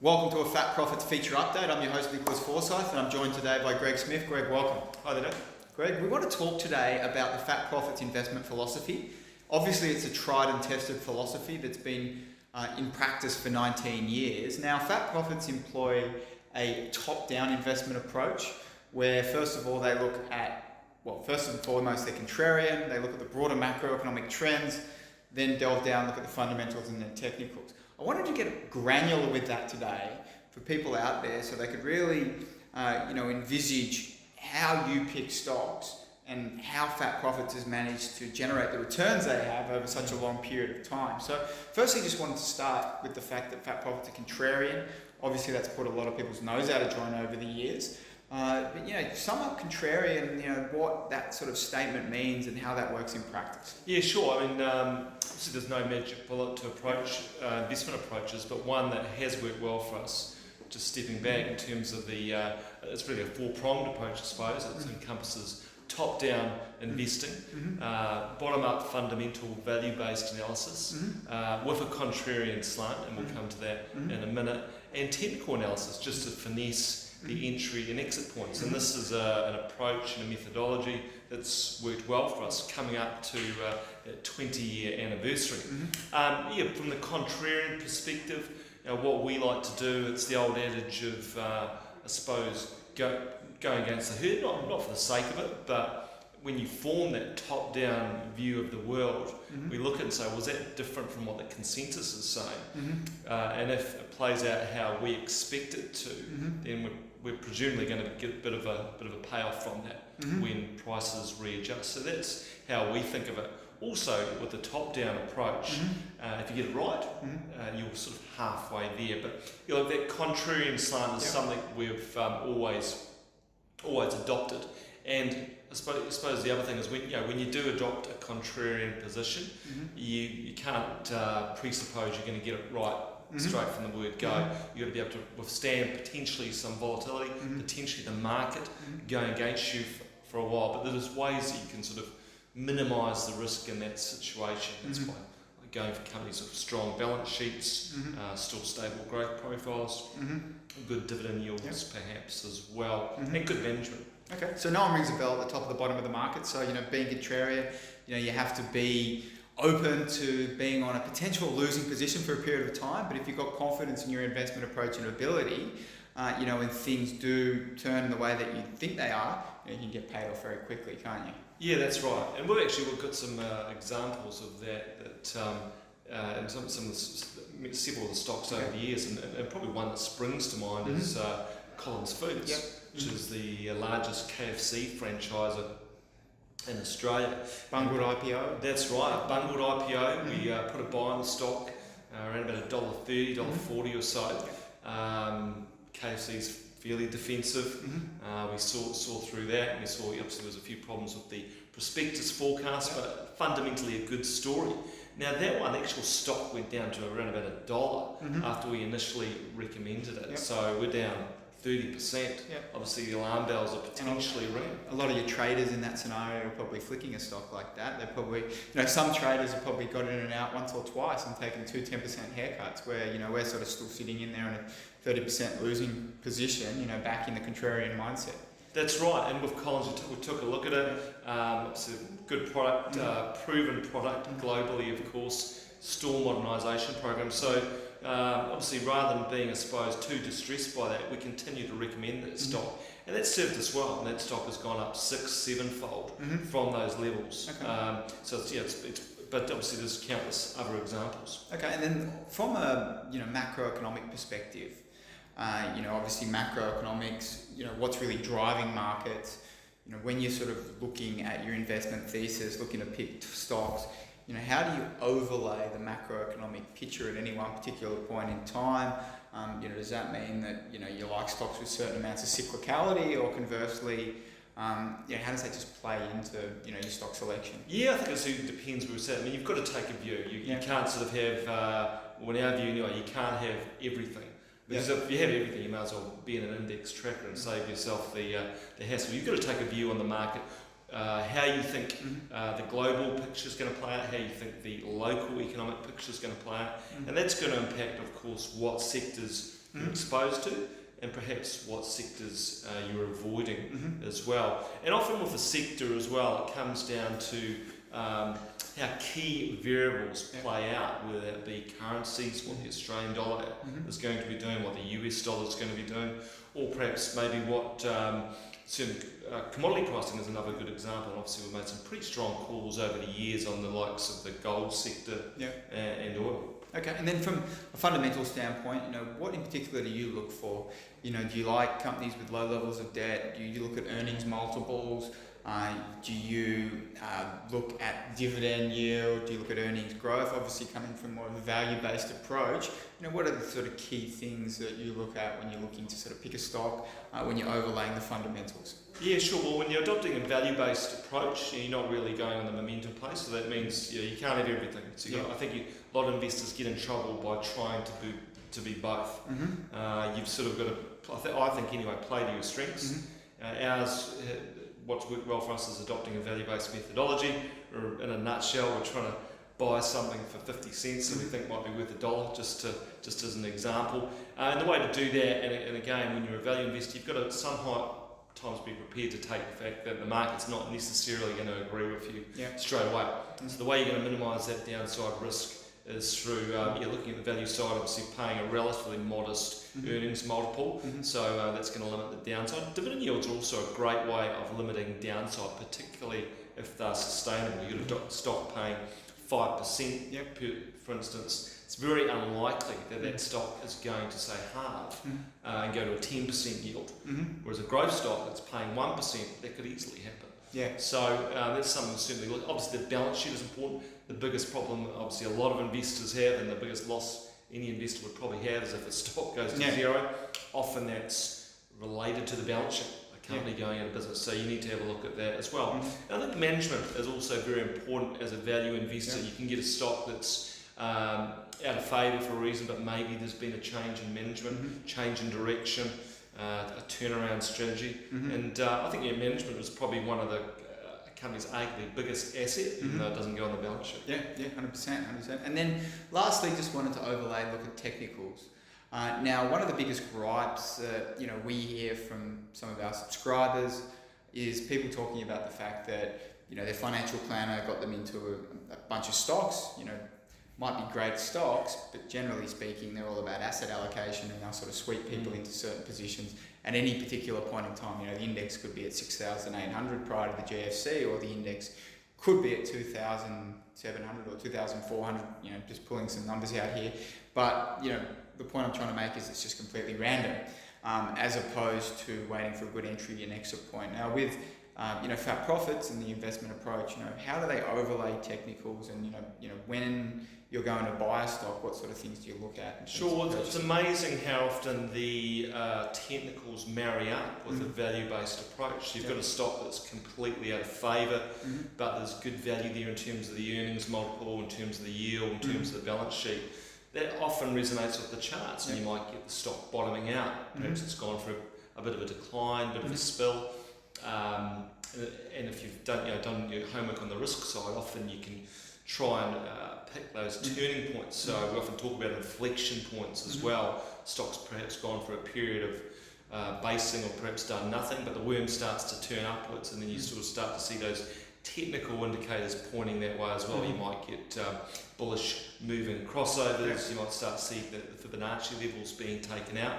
Welcome to a Fat Profits feature update. I'm your host Nicholas Forsyth and I'm joined today by Greg Smith. Greg, welcome. Hi there. Greg, we want to talk today about the Fat Profits investment philosophy. Obviously it's a tried and tested philosophy that's been in practice for 19 years. Now Fat Profits employ a top-down investment approach where first of all they look at, first and foremost they're contrarian, they look at the broader macroeconomic trends, then delve down, look at the fundamentals and then technicals. I wanted to get granular with that today for people out there so they could really envisage how you pick stocks and how Fat Profits has managed to generate the returns they have over such a long period of time. So firstly, just wanted to start with the fact that Fat Profits are contrarian. Obviously that's put a lot of people's nose out of joint over the years. But somewhat contrarian, what that sort of statement means and how that works in practice. Yeah, sure. I mean, obviously there's no magic bullet to approach investment approaches, but one that has worked well for us, just stepping back in terms of it's really a four-pronged approach, I suppose. It encompasses top-down investing, bottom-up fundamental value-based analysis, with a contrarian slant, and we'll come to that in a minute, and technical analysis, just to finesse the entry and exit points. And this is an approach and a methodology that's worked well for us, coming up to a 20-year anniversary. From the contrarian perspective, what we like to do, it's the old adage of, I suppose, going against the herd, not for the sake of it, but when you form that top-down view of the world, we look at it and say, well, is that different from what the consensus is saying? And if it plays out how we expect it to, then we're presumably going to get a bit of a payoff from that when prices readjust. So that's how we think of it. Also, with the top-down approach, if you get it right, you're sort of halfway there. But that contrarian slant is something we've always adopted. And I suppose the other thing is when you do adopt a contrarian position, you can't presuppose you're going to get it right straight from the word go. You've got to be able to withstand potentially some volatility, potentially the market going against you for a while. But there's ways that you can sort of minimise the risk in that situation. That's by going for companies with strong balance sheets, still stable growth profiles, good dividend yields perhaps as well, and good management. Okay, so no one rings a bell at the top of the bottom of the market. So, being contrarian, you have to be open to being on a potential losing position for a period of time. But if you've got confidence in your investment approach and ability, when things do turn the way that you think they are, you can get paid off very quickly, can't you? Yeah, that's right. And we've got some examples of that and several of the stocks over the years, and probably one that springs to mind is Collins Foods, which is the largest KFC franchisor in Australia. Bungled IPO. That's right, bungled IPO. We put a buy on the stock around about $1.30, $1.40 or so. KFC's fairly defensive. We saw through that, and we saw obviously there was a few problems with the prospectus forecast, but fundamentally a good story. Now that one, the actual stock went down to around about $1 after we initially recommended it. So we're down 30%. Obviously the alarm bells are potentially ringing. A lot of your traders in that scenario are probably flicking a stock like that. They're probably, some traders have probably got in and out once or twice and taken 2 10% haircuts where, we're sort of still sitting in there in a 30% losing position, back in the contrarian mindset. That's right, and with Collins we took a look at it. It's a good product, proven product globally, of course, store modernisation program. So obviously rather than being, I suppose, too distressed by that, we continue to recommend that stock. And that served us well, and that stock has gone up 6-7-fold from those levels. Okay. But obviously there's countless other examples. Okay, and then from a macroeconomic perspective, obviously macroeconomics, what's really driving markets, when you're sort of looking at your investment thesis, looking to pick stocks, how do you overlay the macroeconomic picture at any one particular point in time? Does that mean that, you like stocks with certain amounts of cyclicality, or conversely, how does that just play into, your stock selection? Yeah, I think it depends where we say. I mean, you've got to take a view. You can't sort of have, in our view anyway, you can't have everything. Because if you have everything, you might as well be in an index tracker and save yourself the hassle. You've got to take a view on the market, how you think the global picture is going to play out, how you think the local economic picture is going to play out, and that's going to impact, of course, what sectors you're exposed to, and perhaps what sectors you're avoiding Mm-hmm. as well. And often with the sector as well, it comes down to how key variables play out, whether that be currencies, what the Australian dollar is going to be doing, what the US dollar is going to be doing, or perhaps maybe what certain commodity pricing is another good example. And obviously we've made some pretty strong calls over the years on the likes of the gold sector and oil. Okay, and then from a fundamental standpoint, what in particular do you look for? Do you like companies with low levels of debt? Do you look at earnings multiples? Do you look at dividend yield? Do you look at earnings growth? Obviously coming from more of a value-based approach, what are the sort of key things that you look at when you're looking to sort of pick a stock, when you're overlaying the fundamentals? Yeah, sure. Well, when you're adopting a value-based approach, you're not really going on the momentum play, so that means you can't have everything. So I think a lot of investors get in trouble by trying to be both. You've sort of got to, I think anyway, play to your strengths. Ours, what's worked well for us is adopting a value-based methodology. Or in a nutshell, we're trying to buy something for 50 cents that we think might be worth $1, just as an example. And the way to do that, and again, when you're a value investor, you've got to sometimes be prepared to take the fact that the market's not necessarily going to agree with you straight away. So the way you're going to minimise that downside risk is through looking at the value side, obviously paying a relatively modest earnings multiple, so that's going to limit the downside. Dividend yields are also a great way of limiting downside, particularly if they're sustainable. You've got a stock paying 5%, for instance. It's very unlikely that stock is going to say halve and go to a 10% yield, whereas a growth stock that's paying 1%, that could easily happen. So that's something certainly look. Obviously the balance sheet is important. The biggest problem obviously a lot of investors have, and the biggest loss any investor would probably have, is if a stock goes to zero. Often that's related to the balance sheet, a company going out of business, so you need to have a look at that as well. And I think management is also very important as a value investor. You can get a stock that's out of favour for a reason, but maybe there's been a change in management, change in direction, a turnaround strategy, and I think management is probably one of the company's arguably biggest asset, even though it doesn't go on the balance sheet. 100%. And then lastly, just wanted to overlay, look at technicals. Now, one of the biggest gripes that we hear from some of our subscribers is people talking about the fact that their financial planner got them into a bunch of stocks. Might be great stocks, but generally speaking, they're all about asset allocation, and they'll sort of sweep people into certain positions. At any particular point in time, the index could be at 6,800 prior to the GFC, or the index could be at 2,700 or 2,400, just pulling some numbers out here. But, the point I'm trying to make is it's just completely random, as opposed to waiting for a good entry and exit point. Now, with Fat Profits and the investment approach, how do they overlay technicals, and when you're going to buy a stock, what sort of things do you look at? Sure, it's amazing how often the technicals marry up with a value-based approach. You've got a stock that's completely out of favour, but there's good value there in terms of the earnings multiple, in terms of the yield, in terms of the balance sheet. That often resonates with the charts, and you might get the stock bottoming out. Perhaps it's gone for a bit of a decline, a bit of a spill. And if you've done your homework on the risk side, often you can try and pick those turning points. So we often talk about inflection points as well. Stocks perhaps gone for a period of basing, or perhaps done nothing, but the worm starts to turn upwards, and then you sort of start to see those technical indicators pointing that way as well. You might get bullish moving crossovers. You might start to see the Fibonacci levels being taken out,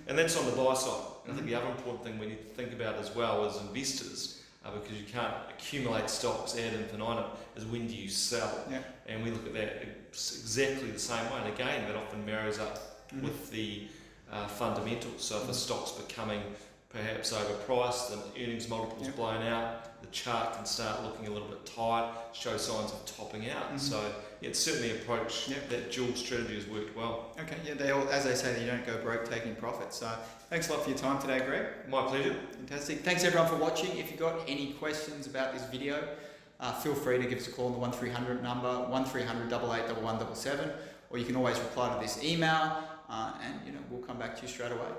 and that's on the buy side. And I think the other important thing we need to think about as well as investors, because you can't accumulate stocks ad infinitum, is when do you sell? And we look at that exactly the same way, and again that often marries up with the fundamentals. So if a stock's becoming perhaps overpriced, the earnings multiple's blown out, the chart can start looking a little bit tight, show signs of topping out. So it's certainly an approach that dual strategy has worked well. Okay, they all, as they say, you don't go broke taking profits. So thanks a lot for your time today, Greg. My pleasure. Fantastic. Thanks everyone for watching. If you've got any questions about this video, feel free to give us a call on the 1300 number, 1300 881177, or you can always reply to this email, and we'll come back to you straight away.